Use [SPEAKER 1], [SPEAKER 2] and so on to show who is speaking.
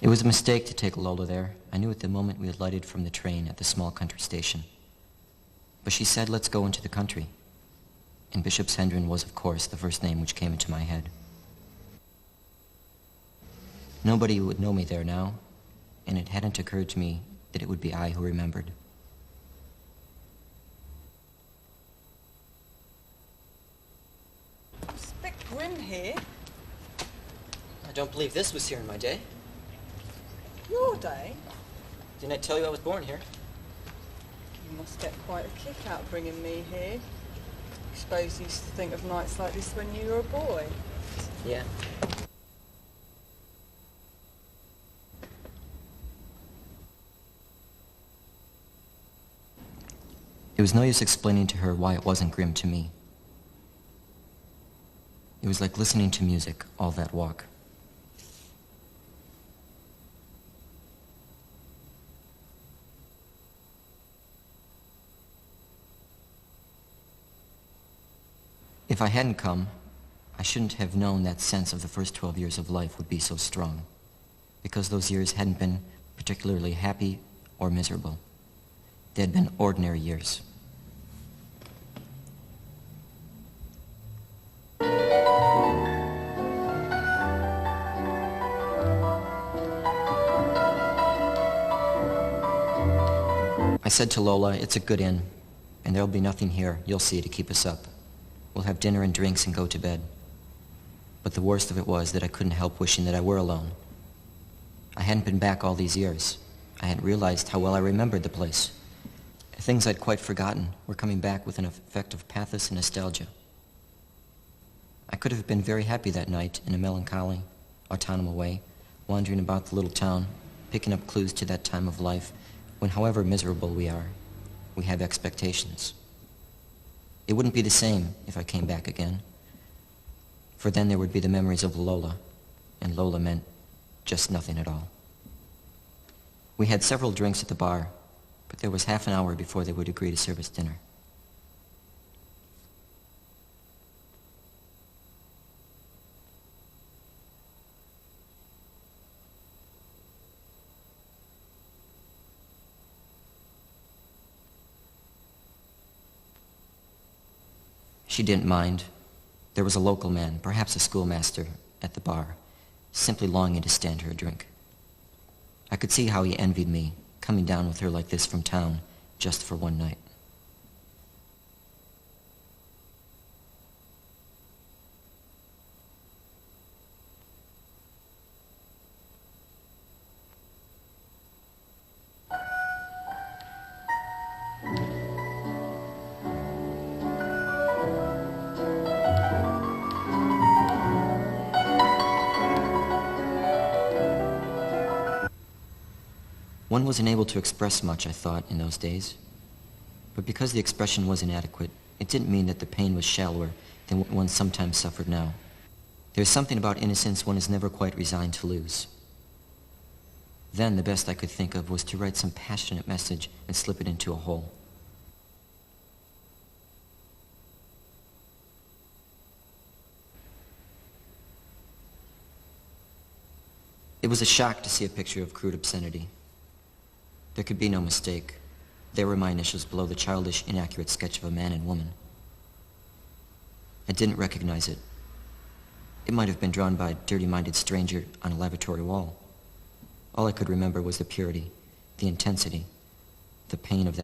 [SPEAKER 1] It was a mistake to take Lola there. I knew it the moment we had lighted from the train at the small country station. But she said, let's go into the country. And Bishop's Hendren was, of course, the first name which came into my head. Nobody would know me there now, and it hadn't occurred to me that it would be I who remembered.
[SPEAKER 2] It's a bit grim here.
[SPEAKER 1] I don't believe this was here in my day.
[SPEAKER 2] Your day?
[SPEAKER 1] Didn't I tell you I was born here?
[SPEAKER 2] You must get quite a kick out of bringing me here. I suppose you used to think of nights like this when you were a boy.
[SPEAKER 1] Yeah. It was no use explaining to her why it wasn't grim to me. It was like listening to music all that walk. If I hadn't come, I shouldn't have known that sense of the first 12 years of life would be so strong, because those years hadn't been particularly happy or miserable. They had been ordinary years. I said to Lola, it's a good inn, and there'll be nothing here, you'll see, to keep us up. We'll have dinner and drinks and go to bed. But the worst of it was that I couldn't help wishing that I were alone. I hadn't been back all these years. I hadn't realized how well I remembered the place. Things I'd quite forgotten were coming back with an effect of pathos and nostalgia. I could have been very happy that night in a melancholy, autumnal way, wandering about the little town, picking up clues to that time of life when, however miserable we are, we have expectations. It wouldn't be the same if I came back again, for then there would be the memories of Lola, and Lola meant just nothing at all. We had several drinks at the bar, but there was half an hour before they would agree to serve us dinner. She didn't mind. There was a local man, perhaps a schoolmaster, at the bar, simply longing to stand her a drink. I could see how he envied me, coming down with her like this from town, just for one night. One wasn't able to express much, I thought, in those days. But because the expression was inadequate, it didn't mean that the pain was shallower than what one sometimes suffered now. There's something about innocence one is never quite resigned to lose. Then the best I could think of was to write some passionate message and slip it into a hole. It was a shock to see a picture of crude obscenity. There could be no mistake. There were my initials below the childish, inaccurate sketch of a man and woman. I didn't recognize it. It might have been drawn by a dirty-minded stranger on a lavatory wall. All I could remember was the purity, the intensity, the pain of that.